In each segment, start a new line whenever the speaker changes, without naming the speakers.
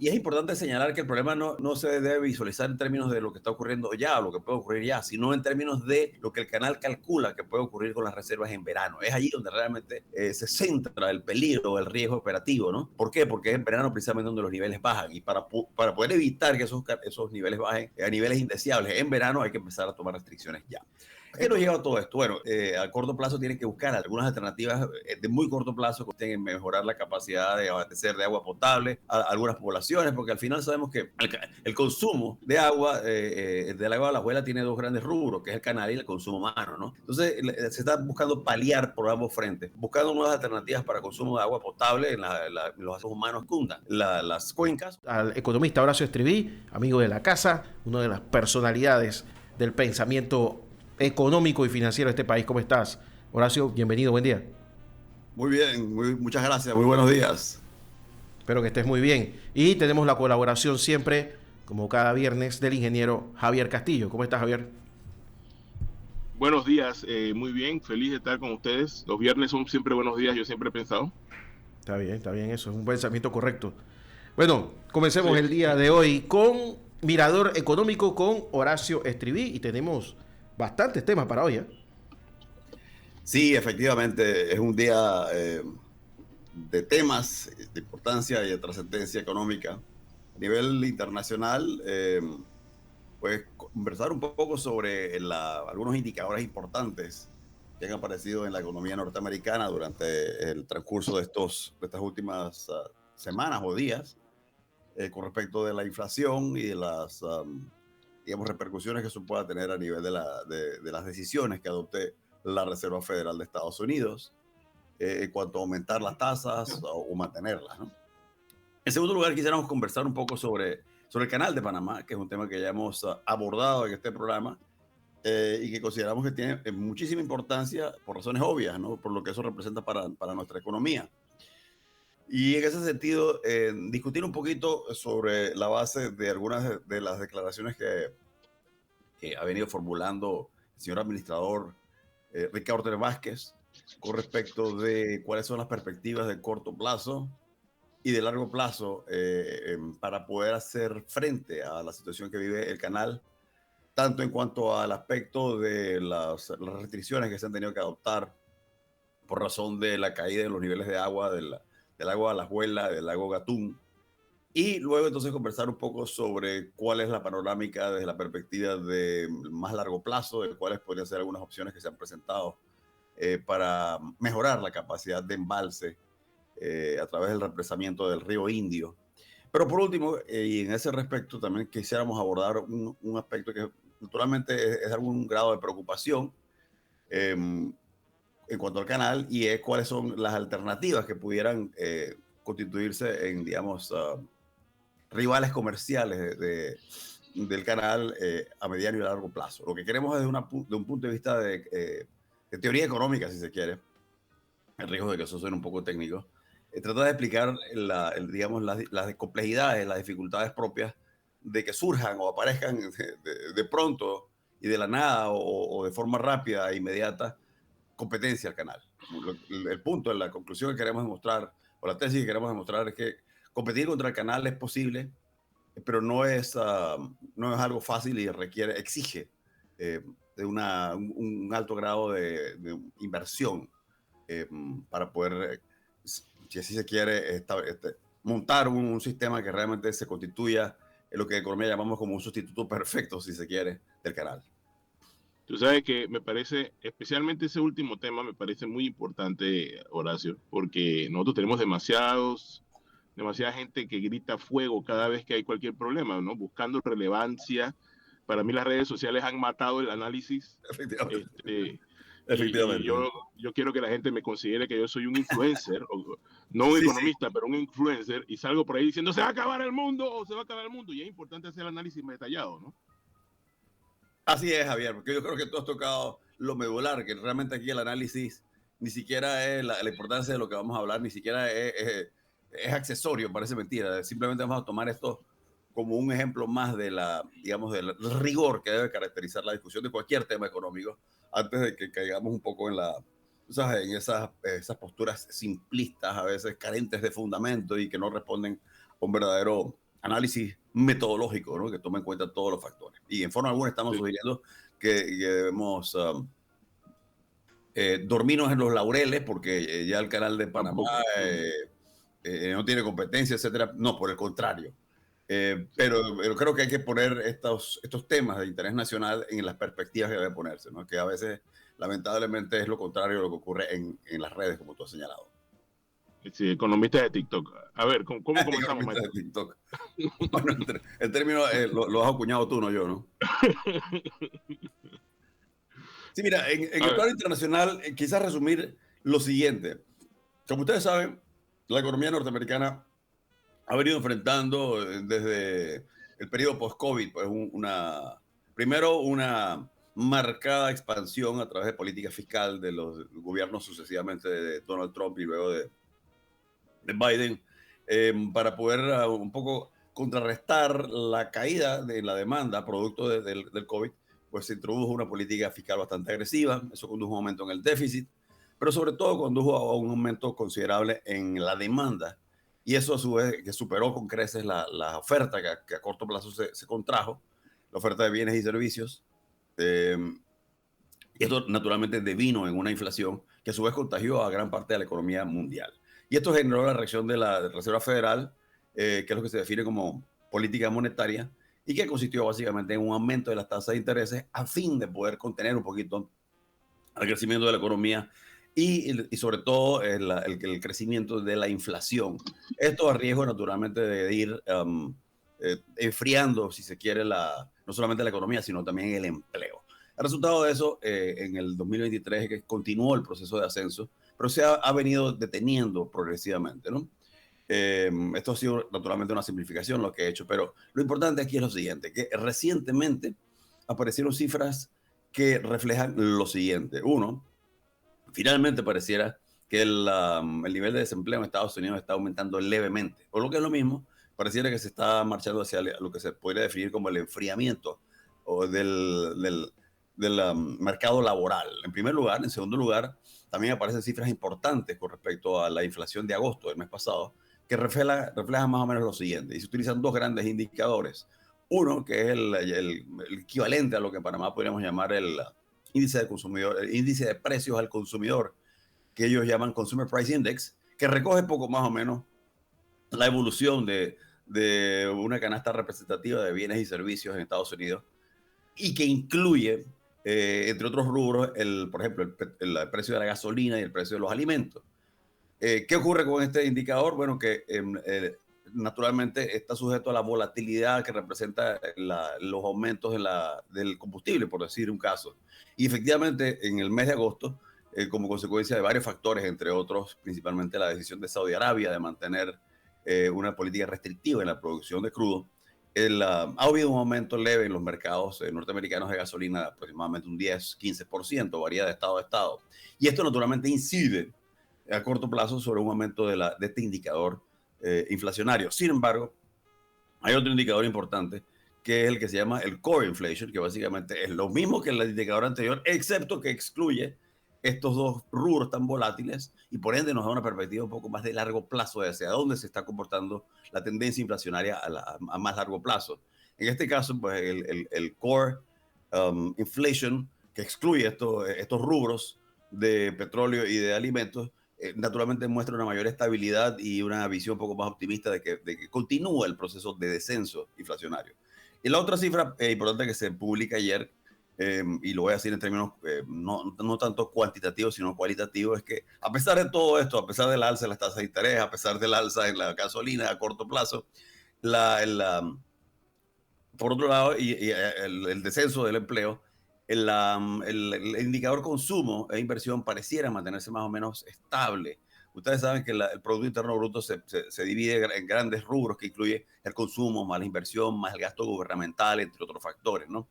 Y es importante señalar que el problema no se debe visualizar en términos de lo que está ocurriendo ya o lo que puede ocurrir ya, sino en términos de lo que el canal calcula que puede ocurrir con las reservas en verano. Es allí donde realmente se centra el peligro, el riesgo operativo, ¿no? ¿Por qué? Porque es en verano precisamente donde los niveles bajan, y para poder evitar que esos niveles bajen a niveles indeseables en verano hay que empezar a tomar restricciones ya. ¿A qué nos lleva todo esto? Bueno, a corto plazo tienen que buscar algunas alternativas de muy corto plazo que tienen que mejorar la capacidad de abastecer de agua potable a algunas poblaciones, porque al final sabemos que el consumo de agua, del agua de la abuela, tiene dos grandes rubros, que es el canal y el consumo humano, ¿no? Entonces se está buscando paliar por ambos frentes, buscando nuevas alternativas para consumo de agua potable en los asuntos humanos cundan. Las cuencas.
Al economista Horacio Estriví, amigo de la casa, una de las personalidades del pensamiento económico y financiero de este país. ¿Cómo estás, Horacio? Bienvenido, buen día.
Muy bien, muchas gracias, muy buenos días.
Espero que estés muy bien. Y tenemos la colaboración siempre, como cada viernes, del ingeniero Javier Castillo. ¿Cómo estás, Javier?
Buenos días, muy bien, feliz de estar con ustedes. Los viernes son siempre buenos días, yo siempre he pensado.
Está bien, eso es un pensamiento correcto. Bueno, comencemos
Sí.
el día de hoy con Mirador Económico con Horacio Estriví y tenemos bastantes temas para hoy, ¿eh?
Sí, efectivamente, es un día de temas de importancia y de trascendencia económica. A nivel internacional, pues conversar un poco sobre algunos indicadores importantes que han aparecido en la economía norteamericana durante el transcurso de estas últimas semanas o días, con respecto de la inflación y de las, digamos, repercusiones que eso pueda tener a nivel de las decisiones que adopte la Reserva Federal de Estados Unidos, en cuanto a aumentar las tasas o mantenerlas, ¿no? En segundo lugar, quisiéramos conversar un poco sobre el Canal de Panamá, que es un tema que ya hemos abordado en este programa, y que consideramos que tiene muchísima importancia por razones obvias, ¿no? Por lo que eso representa para nuestra economía. Y en ese sentido, discutir un poquito sobre la base de algunas de las declaraciones que ha venido formulando el señor administrador Ricardo Ortega Vázquez con respecto de cuáles son las perspectivas de corto plazo y de largo plazo, para poder hacer frente a la situación que vive el canal, tanto en cuanto al aspecto de las restricciones que se han tenido que adoptar por razón de la caída de los niveles de agua del agua de la Alajuela, del lago Gatún, y luego entonces conversar un poco sobre cuál es la panorámica desde la perspectiva de más largo plazo, de cuáles podrían ser algunas opciones que se han presentado para mejorar la capacidad de embalse a través del represamiento del río Indio. Pero por último, y en ese respecto también quisiéramos abordar un aspecto que naturalmente es de algún grado de preocupación en cuanto al canal, y es cuáles son las alternativas que pudieran constituirse en, digamos, rivales comerciales del canal a mediano y largo plazo. Lo que queremos es de un punto de vista de teoría económica, si se quiere, el riesgo de que eso suene un poco técnico, trata de explicar digamos, las complejidades, las dificultades propias de que surjan o aparezcan de pronto y de la nada o de forma rápida e inmediata competencia al canal. El punto, la conclusión que queremos demostrar, o la tesis que queremos demostrar, es que competir contra el canal es posible, pero no es algo fácil y exige de un alto grado de inversión para poder, si así se quiere, montar un sistema que realmente se constituya en lo que en economía llamamos como un sustituto perfecto, si se quiere, del canal.
Tú sabes que me parece, especialmente ese último tema, me parece muy importante, Horacio, porque nosotros tenemos demasiada gente que grita fuego cada vez que hay cualquier problema, ¿no? Buscando relevancia. Para mí las redes sociales han matado el análisis.
Efectivamente.
Y
Efectivamente.
yo quiero que la gente me considere que yo soy un influencer, no un
Sí, sí.
economista, pero un influencer, y salgo por ahí diciendo se va a acabar el mundo o se va a acabar el mundo. Y es importante hacer el análisis más detallado, ¿no?
Así es, Javier, porque yo creo que tú has tocado lo medular, que realmente aquí el análisis ni siquiera es la importancia de lo que vamos a hablar, ni siquiera es accesorio, parece mentira. Simplemente vamos a tomar esto como un ejemplo más digamos, del rigor que debe caracterizar la discusión de cualquier tema económico, antes de que caigamos un poco ¿sabes?, en esas posturas simplistas, a veces carentes de fundamento y que no responden a un verdadero análisis metodológico, ¿no? Que tome en cuenta todos los factores. Y en forma alguna estamos sugiriendo que debemos dormirnos en los laureles porque ya el canal de Panamá no tiene competencia, etcétera. No, por el contrario. Pero creo que hay que poner estos temas de interés nacional en las perspectivas que debe ponerse, ¿no? Que a veces, lamentablemente, es lo contrario de lo que ocurre en las redes, como tú has señalado.
Sí, economista de TikTok. A ver, ¿cómo comenzamos,
maestro? De TikTok. Bueno, el término lo has acuñado tú, no yo, ¿no? Sí, mira, en el plano internacional, quizás resumir lo siguiente. Como ustedes saben, la economía norteamericana ha venido enfrentando desde el periodo post-COVID, pues primero una marcada expansión a través de política fiscal de los gobiernos sucesivamente de Donald Trump y luego de Biden, para poder un poco contrarrestar la caída de la demanda producto del COVID, pues se introdujo una política fiscal bastante agresiva, eso condujo a un aumento en el déficit, pero sobre todo condujo a un aumento considerable en la demanda, y eso a su vez que superó con creces la oferta que a corto plazo se contrajo, la oferta de bienes y servicios, y esto naturalmente devino en una inflación que a su vez contagió a gran parte de la economía mundial. Y esto generó la reacción de la Reserva Federal, que es lo que se define como política monetaria, y que consistió básicamente en un aumento de las tasas de intereses a fin de poder contener un poquito el crecimiento de la economía y sobre todo el crecimiento de la inflación. Esto a riesgo naturalmente de ir enfriando, si se quiere, no solamente la economía, sino también el empleo. El resultado de eso en el 2023 es que continuó el proceso de ascenso, pero se ha venido deteniendo progresivamente, ¿no? Esto ha sido naturalmente una simplificación lo que he hecho, pero lo importante aquí es lo siguiente, que recientemente aparecieron cifras que reflejan lo siguiente. Uno, finalmente pareciera que el nivel de desempleo en Estados Unidos está aumentando levemente, o lo que es lo mismo, pareciera que se está marchando hacia lo que se podría definir como el enfriamiento o del mercado laboral. En primer lugar. En segundo lugar, también aparecen cifras importantes con respecto a la inflación de agosto del mes pasado, que refleja más o menos lo siguiente. Y se utilizan dos grandes indicadores. Uno, que es el equivalente a lo que en Panamá podríamos llamar el índice de consumidor, el índice de precios al consumidor, que ellos llaman Consumer Price Index, que recoge poco más o menos la evolución de una canasta representativa de bienes y servicios en Estados Unidos y que incluye, entre otros rubros, por ejemplo, el precio de la gasolina y el precio de los alimentos. ¿Qué ocurre con este indicador? Bueno, que naturalmente está sujeto a la volatilidad que representa los aumentos del combustible, por decir un caso. Y efectivamente, en el mes de agosto, como consecuencia de varios factores, entre otros, principalmente la decisión de Saudi Arabia de mantener una política restrictiva en la producción de crudo, ha habido un aumento leve en los mercados norteamericanos de gasolina, aproximadamente un 10-15%, varía de estado a estado. Y esto naturalmente incide a corto plazo sobre un aumento de este indicador inflacionario. Sin embargo, hay otro indicador importante que es el que se llama el core inflation, que básicamente es lo mismo que el indicador anterior, excepto que excluye estos dos rubros tan volátiles y por ende nos da una perspectiva un poco más de largo plazo de hacia dónde se está comportando la tendencia inflacionaria a más largo plazo. En este caso, pues el core inflation, que excluye estos rubros de petróleo y de alimentos, naturalmente muestra una mayor estabilidad y una visión un poco más optimista de que continúa el proceso de descenso inflacionario. Y la otra cifra importante que se publica ayer, y lo voy a decir en términos no tanto cuantitativos, sino cualitativos, es que a pesar de todo esto, a pesar del alza en las tasas de interés, a pesar del alza en la gasolina a corto plazo, por otro lado, y el descenso del empleo, el indicador consumo e inversión pareciera mantenerse más o menos estable. Ustedes saben que el Producto Interno Bruto se divide en grandes rubros que incluye el consumo, más la inversión, más el gasto gubernamental, entre otros factores, ¿no?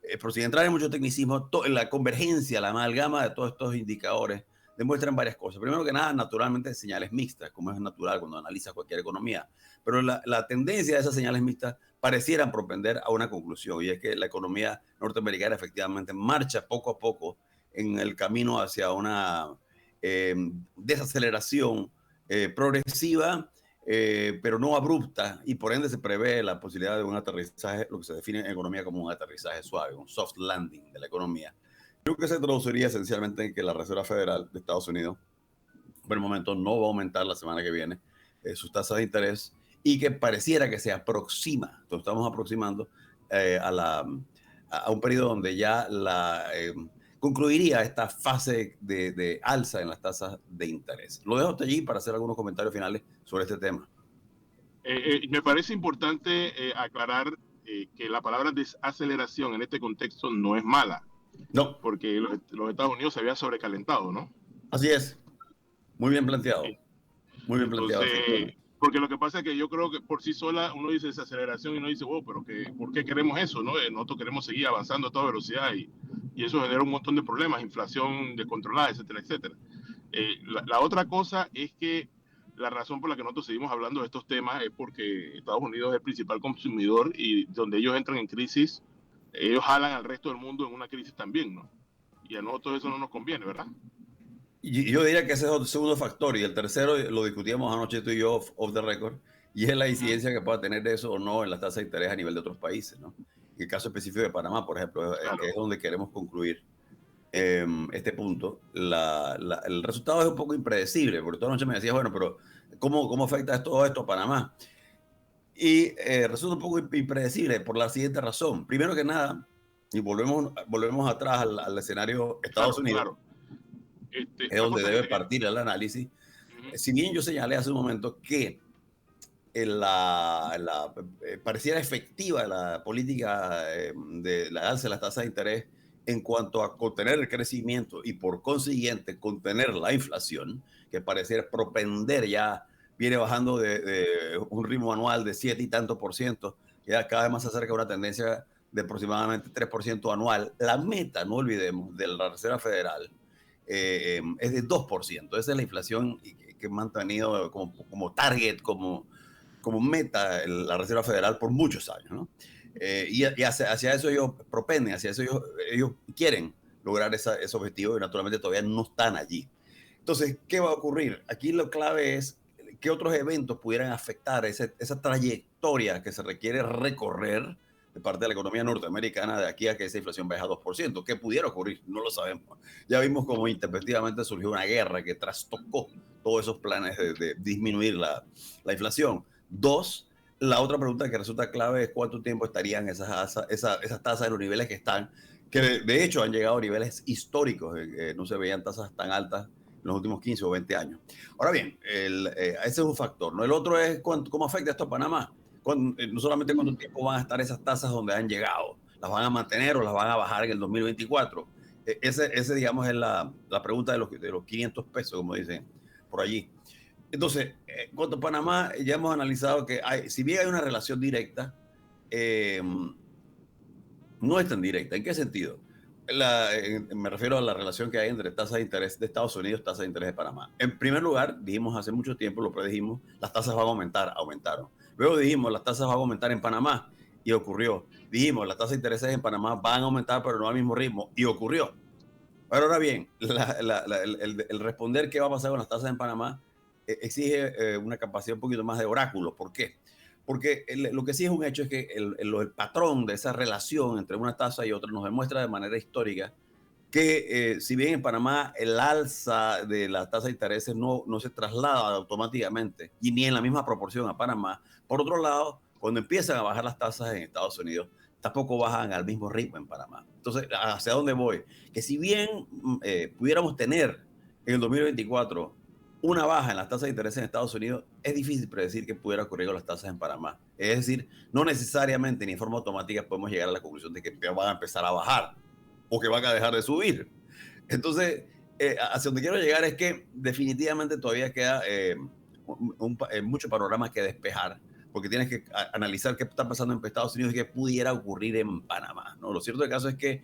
Pero sin entrar en mucho tecnicismo, la convergencia, la amalgama de todos estos indicadores demuestran varias cosas. Primero que nada, naturalmente, señales mixtas, como es natural cuando analizas cualquier economía. Pero la tendencia de esas señales mixtas parecieran propender a una conclusión, y es que la economía norteamericana efectivamente marcha poco a poco en el camino hacia una desaceleración progresiva, pero no abrupta, y por ende se prevé la posibilidad de un aterrizaje, lo que se define en economía como un aterrizaje suave, un soft landing de la economía. Creo que se traduciría esencialmente en que la Reserva Federal de Estados Unidos, por el momento, no va a aumentar la semana que viene sus tasas de interés, y que pareciera que se aproxima, entonces estamos aproximando a un periodo donde ya concluiría esta fase de alza en las tasas de interés. Lo dejo hasta allí para hacer algunos comentarios finales sobre este tema.
Me parece importante aclarar que la palabra desaceleración en este contexto no es mala.
No.
Porque los Estados Unidos se habían sobrecalentado, ¿no?
Así es. Muy bien planteado. Muy bien planteado.
Porque lo que pasa es que yo creo que por sí sola uno dice desaceleración y uno dice, wow, pero ¿por qué queremos eso? ¿No? Nosotros queremos seguir avanzando a toda velocidad y eso genera un montón de problemas, inflación descontrolada, etcétera, etcétera. La otra cosa es que la razón por la que nosotros seguimos hablando de estos temas es porque Estados Unidos es el principal consumidor y donde ellos entran en crisis, ellos jalan al resto del mundo en una crisis también, ¿no? Y a nosotros eso no nos conviene, ¿verdad?
Y yo diría que ese es el segundo factor, y el tercero lo discutíamos anoche tú y yo off the record, y es la incidencia que pueda tener eso o no en las tasas de interés a nivel de otros países, ¿no? En el caso específico de Panamá, por ejemplo, claro, que es donde queremos concluir este punto, el resultado es un poco impredecible, porque toda la noche me decías, bueno, pero ¿cómo afecta todo esto a Panamá? Y resulta un poco impredecible por la siguiente razón. Primero que nada, y volvemos atrás al escenario Estados Unidos, claro. Es donde debe partir el análisis. Si bien yo señalé hace un momento que pareciera efectiva la política de la alza de las tasas de interés en cuanto a contener el crecimiento y por consiguiente contener la inflación, que pareciera propender ya, viene bajando de un ritmo anual de 7 y tanto %, ya cada vez más se acerca a una tendencia de aproximadamente 3% anual. La meta, no olvidemos, de la Reserva Federal es de 2%. Esa es la inflación que ha mantenido como target, como meta la Reserva Federal por muchos años, ¿no? Y hacia eso ellos propenden, hacia eso ellos quieren lograr ese objetivo, y naturalmente todavía no están allí. Entonces, ¿qué va a ocurrir? Aquí lo clave es qué otros eventos pudieran afectar esa trayectoria que se requiere recorrer de parte de la economía norteamericana de aquí a que esa inflación baje a 2%. ¿Qué pudiera ocurrir? No lo sabemos. Ya vimos cómo intempestivamente surgió una guerra que trastocó todos esos planes de disminuir la inflación. Dos, la otra pregunta que resulta clave es cuánto tiempo estarían esas tasas en los niveles que están, que de hecho han llegado a niveles históricos. No se veían tasas tan altas en los últimos 15 o 20 años. Ahora bien, ese es un factor, ¿no? El otro es cómo afecta esto a Panamá. No solamente cuánto tiempo van a estar esas tasas donde han llegado, las van a mantener o las van a bajar en el 2024. Ese digamos, es la pregunta de los 500 pesos, como dicen por allí. Entonces, en cuanto a Panamá, ya hemos analizado que si bien hay una relación directa, no es tan directa. ¿En qué sentido? Me refiero a la relación que hay entre tasas de interés de Estados Unidos y tasas de interés de Panamá. En primer lugar, dijimos hace mucho tiempo, lo predijimos, las tasas van a aumentar, aumentaron. Luego dijimos, las tasas van a aumentar en Panamá, y ocurrió. Dijimos, las tasas de intereses en Panamá van a aumentar, pero no al mismo ritmo, y ocurrió. Ahora bien, el responder qué va a pasar con las tasas en Panamá exige una capacidad un poquito más de oráculo. ¿Por qué? Porque lo que sí es un hecho es que el patrón de esa relación entre una tasa y otra nos demuestra de manera histórica que si bien en Panamá el alza de la tasa de intereses no se traslada automáticamente y ni en la misma proporción a Panamá, por otro lado, cuando empiezan a bajar las tasas en Estados Unidos, tampoco bajan al mismo ritmo en Panamá. Entonces, ¿hacia dónde voy? Que si bien pudiéramos tener en el 2024 una baja en las tasas de interés en Estados Unidos, es difícil predecir qué pudiera ocurrir con las tasas en Panamá. Es decir, no necesariamente ni en forma automática podemos llegar a la conclusión de que van a empezar a bajar o que van a dejar de subir. Entonces, hacia donde quiero llegar es que definitivamente todavía queda mucho panorama que despejar, porque tienes que analizar qué está pasando en Estados Unidos y qué pudiera ocurrir en Panamá, ¿no? Lo cierto del caso es que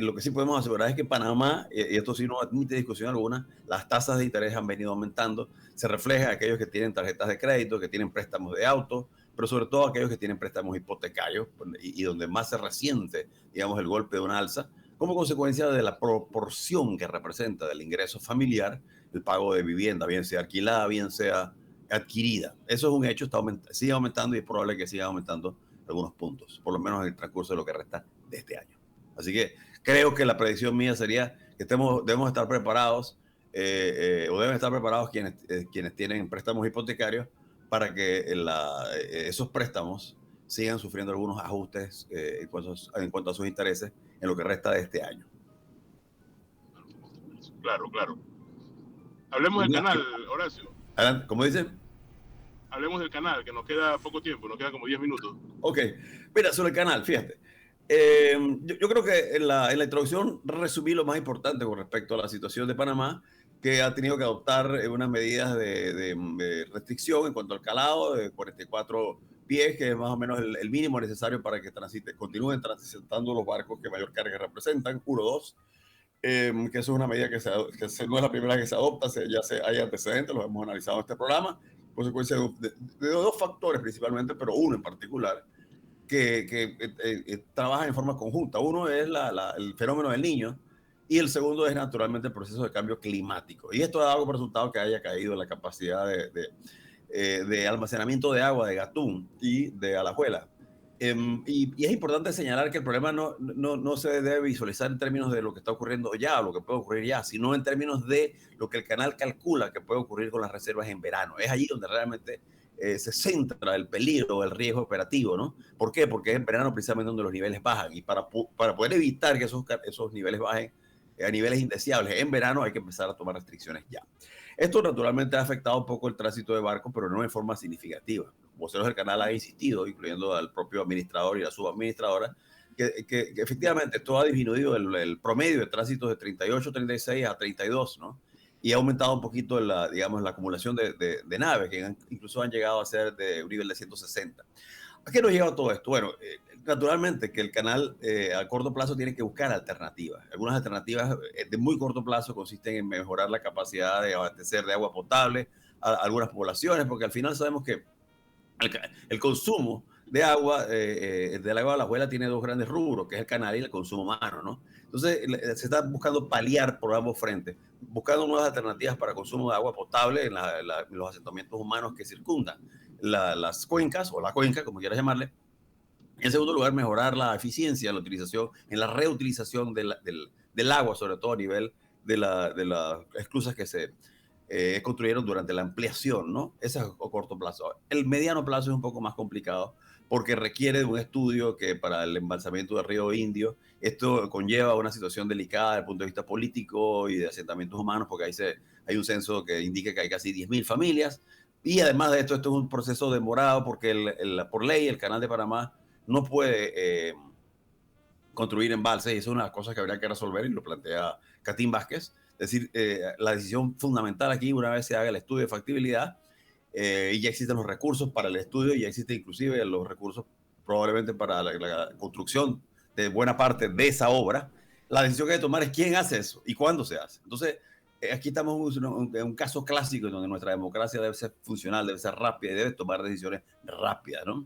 lo que sí podemos asegurar es que Panamá, y esto sí no admite discusión alguna, las tasas de interés han venido aumentando. Se refleja en aquellos que tienen tarjetas de crédito, que tienen préstamos de auto, pero sobre todo aquellos que tienen préstamos hipotecarios y donde más se resiente, digamos, el golpe de una alza, como consecuencia de la proporción que representa del ingreso familiar, el pago de vivienda, bien sea alquilada, bien sea adquirida. Eso es un hecho, sigue aumentando y es probable que siga aumentando algunos puntos, por lo menos en el transcurso de lo que resta de este año. Así que creo que la predicción mía sería que debemos estar preparados, o deben estar preparados quienes tienen préstamos hipotecarios para que esos préstamos sigan sufriendo algunos ajustes en cuanto a sus intereses en lo que resta de este año.
Claro, claro. Hablemos del canal, Horacio.
¿Cómo dicen?
Hablemos del canal, que nos queda poco tiempo, nos queda como 10 minutos.
Ok, mira, sobre el canal, fíjate. Yo creo que en la introducción resumí lo más importante con respecto a la situación de Panamá, que ha tenido que adoptar unas medidas de restricción en cuanto al calado de 44 pies, que es más o menos el mínimo necesario para que continúen transitando los barcos que mayor carga representan, 1-2. Que eso es una medida que no es la primera que se adopta, hay antecedentes, lo hemos analizado en este programa, consecuencia de dos factores principalmente, pero uno en particular, que trabajan en forma conjunta. Uno es el fenómeno del Niño y el segundo es naturalmente el proceso de cambio climático. Y esto ha dado como resultado que haya caído la capacidad de almacenamiento de agua de Gatún y de Alajuela. Y es importante señalar que el problema no se debe visualizar en términos de lo que está ocurriendo ya o lo que puede ocurrir ya, sino en términos de lo que el canal calcula que puede ocurrir con las reservas en verano. Es allí donde realmente se centra el peligro, el riesgo operativo, ¿no? ¿Por qué? Porque es en verano precisamente donde los niveles bajan, y para poder evitar que esos niveles bajen a niveles indeseables en verano hay que empezar a tomar restricciones ya. Esto naturalmente ha afectado un poco el tránsito de barcos, pero no de forma significativa. Los voceros del canal han insistido, incluyendo al propio administrador y la subadministradora, que efectivamente esto ha disminuido el promedio de tránsitos de 38, 36 a 32, ¿no? Y ha aumentado un poquito la acumulación de naves, que incluso han llegado a ser de un nivel de 160. ¿A qué nos lleva todo esto? Bueno, naturalmente que el canal a corto plazo tiene que buscar alternativas. Algunas alternativas de muy corto plazo consisten en mejorar la capacidad de abastecer de agua potable a algunas poblaciones, porque al final sabemos que el consumo de agua, del agua de la Alajuela tiene dos grandes rubros, que es el canal y el consumo humano, ¿no? Entonces se está buscando paliar por ambos frentes, buscando nuevas alternativas para consumo de agua potable en los asentamientos humanos que circundan las cuencas, o la cuenca, como quieras llamarle. En segundo lugar, mejorar la eficiencia, la utilización, en la reutilización del agua, sobre todo a nivel de las esclusas que se construyeron durante la ampliación, ¿no? Ese es a corto plazo. El mediano plazo es un poco más complicado porque requiere de un estudio que para el embalsamiento del río Indio, esto conlleva una situación delicada desde el punto de vista político y de asentamientos humanos, porque hay un censo que indica que hay casi 10.000 familias, y además de esto es un proceso demorado porque por ley el Canal de Panamá no puede construir embalses, y eso es una de las cosas que habría que resolver, y lo plantea Catín Vázquez. Es decir, la decisión fundamental aquí, una vez se haga el estudio de factibilidad, y ya existen los recursos para el estudio, y ya existen inclusive los recursos probablemente para la construcción de buena parte de esa obra, la decisión que hay que tomar es quién hace eso y cuándo se hace. Entonces, aquí estamos en un caso clásico en donde nuestra democracia debe ser funcional, debe ser rápida y debe tomar decisiones rápidas, ¿no?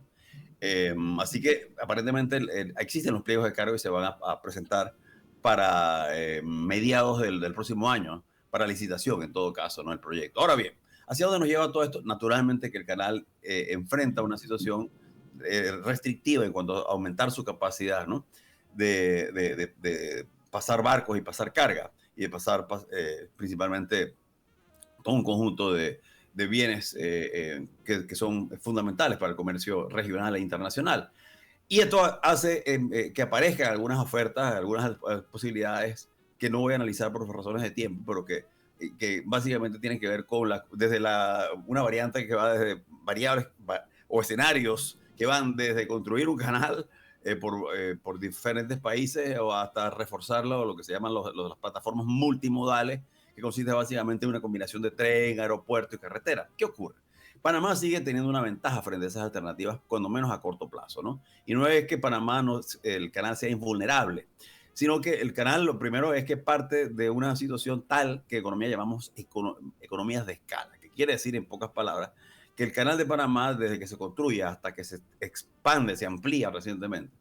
Así que aparentemente existen los pliegos de cargo y se van a presentar para mediados del próximo año, para licitación en todo caso, ¿no? El proyecto. Ahora bien, ¿hacia dónde nos lleva todo esto? Naturalmente que el canal enfrenta una situación restrictiva en cuanto a aumentar su capacidad, ¿no? De pasar barcos y pasar carga, y de pasar principalmente todo un conjunto de bienes que son fundamentales para el comercio regional e internacional. Y esto hace que aparezcan algunas ofertas, algunas posibilidades que no voy a analizar por razones de tiempo, pero que básicamente tienen que ver con una variante que va desde variables o escenarios que van desde construir un canal por diferentes países, o hasta reforzarlo, lo que se llaman las plataformas multimodales, que consiste básicamente en una combinación de tren, aeropuerto y carretera. ¿Qué ocurre? Panamá sigue teniendo una ventaja frente a esas alternativas, cuando menos a corto plazo, ¿no? Y no es que Panamá, el canal sea invulnerable, sino que el canal, lo primero es que parte de una situación tal que economía llamamos economías de escala, que quiere decir, en pocas palabras, que el canal de Panamá, desde que se construye hasta que se expande, se amplía recientemente,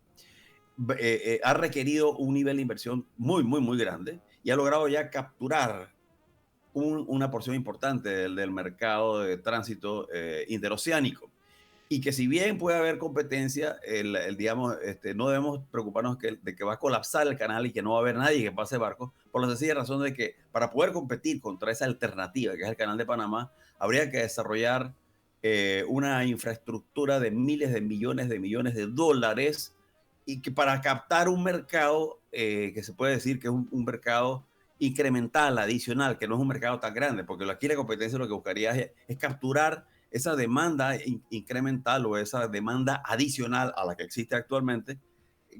ha requerido un nivel de inversión muy, muy, muy grande, y ha logrado ya capturar una porción importante del mercado de tránsito interoceánico. Y que si bien puede haber competencia, digamos, no debemos preocuparnos de que va a colapsar el canal y que no va a haber nadie que pase barcos, por la sencilla razón de que para poder competir contra esa alternativa, que es el canal de Panamá, habría que desarrollar una infraestructura de miles de millones de dólares, y que para captar un mercado que se puede decir que es un mercado incremental, adicional, que no es un mercado tan grande, porque aquí la competencia lo que buscaría es capturar esa demanda incremental o esa demanda adicional a la que existe actualmente,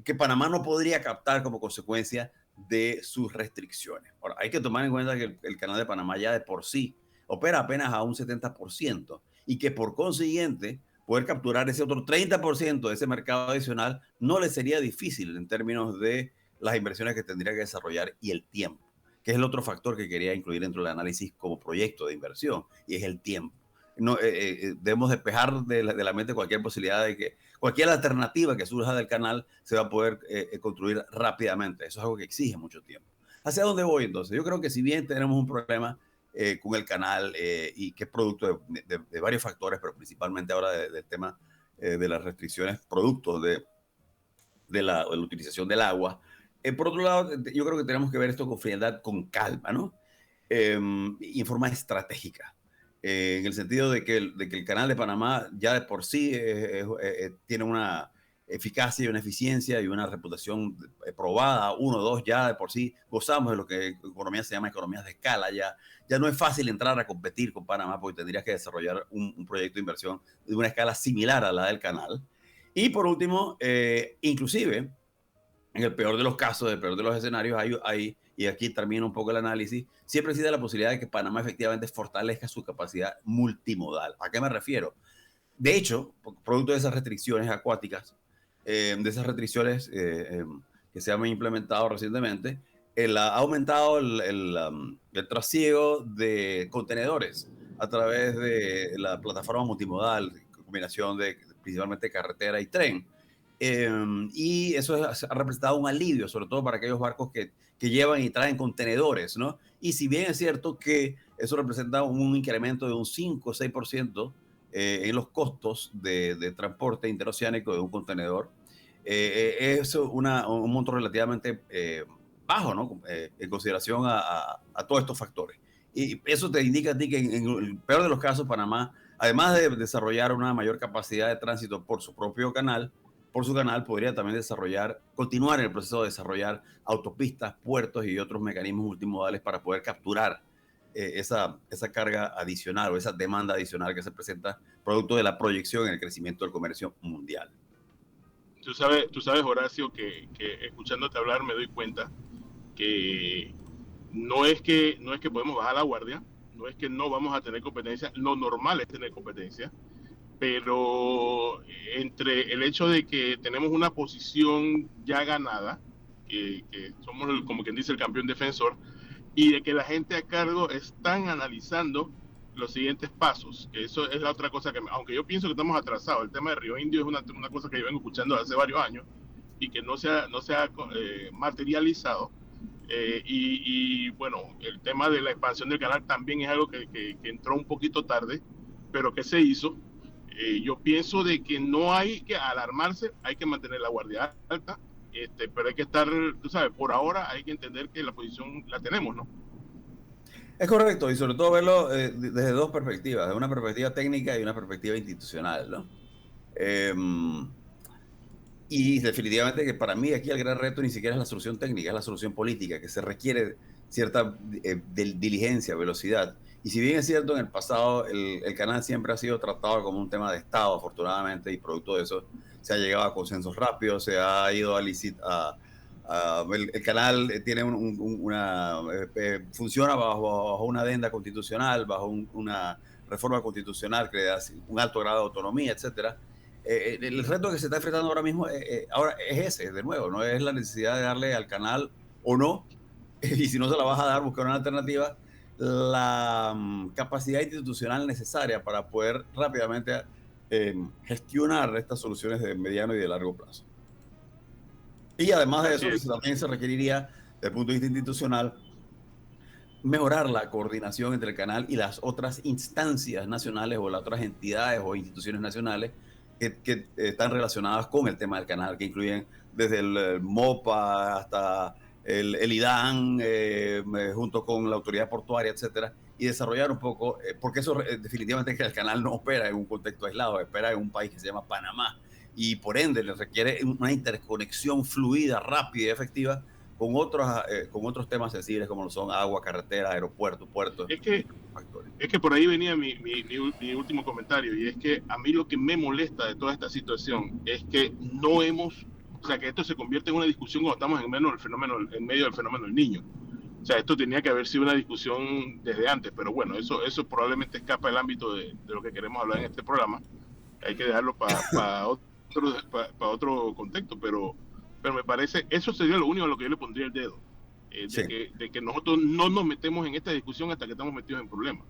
que Panamá no podría captar como consecuencia de sus restricciones. Ahora, hay que tomar en cuenta que el canal de Panamá ya de por sí opera apenas a un 70%, y que por consiguiente poder capturar ese otro 30% de ese mercado adicional no le sería difícil en términos de las inversiones que tendría que desarrollar y el tiempo, que es el otro factor que quería incluir dentro del análisis como proyecto de inversión, y es el tiempo. No, debemos despejar de la mente cualquier posibilidad de que cualquier alternativa que surja del canal se va a poder construir rápidamente. Eso es algo que exige mucho tiempo. ¿Hacia dónde voy entonces? Yo creo que si bien tenemos un problema con el canal y que es producto de varios factores, pero principalmente ahora del tema de las restricciones producto de la utilización del agua, por otro lado, yo creo que tenemos que ver esto con frialdad, con calma, ¿no? Y en forma estratégica. En el sentido de que el canal de Panamá ya de por sí tiene una eficacia y una eficiencia y una reputación probada, 1, 2, ya de por sí gozamos de lo que en economía se llama economías de escala, ya no es fácil entrar a competir con Panamá porque tendrías que desarrollar un proyecto de inversión de una escala similar a la del canal. Y por último, inclusive, en el peor de los casos, en el peor de los escenarios, y aquí termina un poco el análisis, siempre existe la posibilidad de que Panamá efectivamente fortalezca su capacidad multimodal. ¿A qué me refiero? De hecho, producto de esas restricciones acuáticas, de esas restricciones que se han implementado recientemente, ha aumentado el trasiego de contenedores a través de la plataforma multimodal, combinación de principalmente carretera y tren. Y eso ha representado un alivio, sobre todo para aquellos barcos que llevan y traen contenedores, ¿no? Y si bien es cierto que eso representa un incremento de un 5 o 6% en los costos de transporte interoceánico de un contenedor, es un monto relativamente bajo, ¿no? En consideración a todos estos factores. Y eso te indica a ti que en el peor de los casos, Panamá, además de desarrollar una mayor capacidad de tránsito por su canal, podría también continuar en el proceso de desarrollar autopistas, puertos y otros mecanismos multimodales para poder capturar esa carga adicional o esa demanda adicional que se presenta producto de la proyección en el crecimiento del comercio mundial.
Tú sabes, Horacio, que escuchándote hablar me doy cuenta que no es que podemos bajar la guardia, no es que no vamos a tener competencia, lo normal es tener competencia, pero entre el hecho de que tenemos una posición ya ganada, que somos como quien dice el campeón defensor, y de que la gente a cargo están analizando los siguientes pasos, que eso es la otra cosa que, aunque yo pienso que estamos atrasados, el tema de Río Indio es una cosa que yo vengo escuchando hace varios años y que no se ha materializado. Y bueno, el tema de la expansión del canal también es algo que entró un poquito tarde, pero que se hizo. Yo pienso de que no hay que alarmarse, hay que mantener la guardia alta, pero hay que estar, tú sabes, por ahora hay que entender que la posición la tenemos, ¿no?
Es correcto, y sobre todo verlo desde dos perspectivas, de una perspectiva técnica y una perspectiva institucional, ¿no? Y definitivamente que para mí aquí el gran reto ni siquiera es la solución técnica, es la solución política, que se requiere cierta diligencia, velocidad. Y si bien es cierto, en el pasado el canal siempre ha sido tratado como un tema de Estado, afortunadamente, y producto de eso se ha llegado a consensos rápidos, se ha ido el canal tiene funciona bajo una adenda constitucional, bajo una reforma constitucional que le da un alto grado de autonomía, etcétera. El reto que se está enfrentando ahora mismo ahora es ese, de nuevo, no es la necesidad de darle al canal o no, y si no se la vas a dar, buscar una alternativa, la capacidad institucional necesaria para poder rápidamente gestionar estas soluciones de mediano y de largo plazo. Y además de eso, también se requeriría, desde el punto de vista institucional, mejorar la coordinación entre el canal y las otras instancias nacionales o las otras entidades o instituciones nacionales que están relacionadas con el tema del canal, que incluyen desde el MOPA hasta el IDAN, junto con la autoridad portuaria, etcétera, y desarrollar un poco, porque eso definitivamente es que el canal no opera en un contexto aislado, opera en un país que se llama Panamá, y por ende le requiere una interconexión fluida, rápida y efectiva con otros temas sensibles como lo son agua, carretera, aeropuertos, puertos.
Es que por ahí venía mi último comentario, y es que a mí lo que me molesta de toda esta situación es que o sea, que esto se convierte en una discusión cuando estamos en medio del fenómeno del Niño. O sea, esto tenía que haber sido una discusión desde antes, pero bueno, eso probablemente escapa del ámbito de lo que queremos hablar en este programa. Hay que dejarlo para otro contexto, pero me parece, eso sería lo único a lo que yo le pondría el dedo, de que nosotros no nos metemos en esta discusión hasta que estamos metidos en problemas.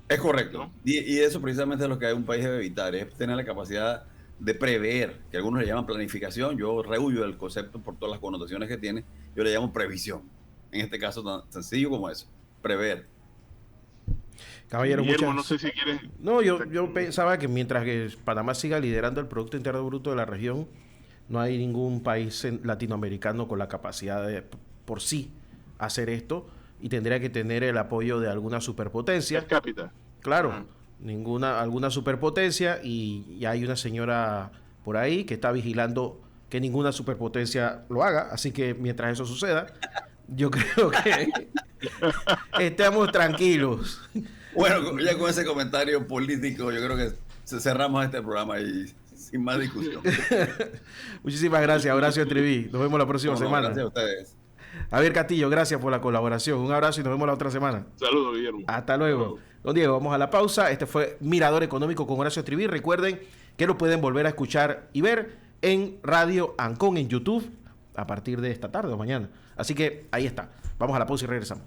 Es correcto,
¿no?
Y eso precisamente es lo que un país debe evitar, es tener la capacidad de prever, que algunos le llaman planificación, yo rehuyo el concepto por todas las connotaciones que tiene, yo le llamo previsión, en este caso tan sencillo como eso, prever.
Caballero,
Guillermo, no sé si quieres...
No, yo pensaba que mientras que Panamá siga liderando el Producto Interno Bruto de la región, no hay ningún país latinoamericano con la capacidad de, por sí, hacer esto, y tendría que tener el apoyo de alguna superpotencia.
Per cápita.
Claro, alguna superpotencia, y hay una señora por ahí que está vigilando que ninguna superpotencia lo haga, así que mientras eso suceda, yo creo que estamos tranquilos.
Bueno, ya con ese comentario político, yo creo que cerramos este programa y sin más discusión.
Muchísimas gracias, Horacio Estriví. Nos vemos la próxima semana.
Gracias a ustedes.
Javier Castillo, gracias por la colaboración. Un abrazo y nos vemos la otra semana.
Saludos, Guillermo.
Hasta luego. Don Diego, vamos a la pausa. Este fue Mirador Económico con Horacio Estriví. Recuerden que lo pueden volver a escuchar y ver en Radio Ancon en YouTube a partir de esta tarde o mañana. Así que ahí está. Vamos a la pausa y regresamos.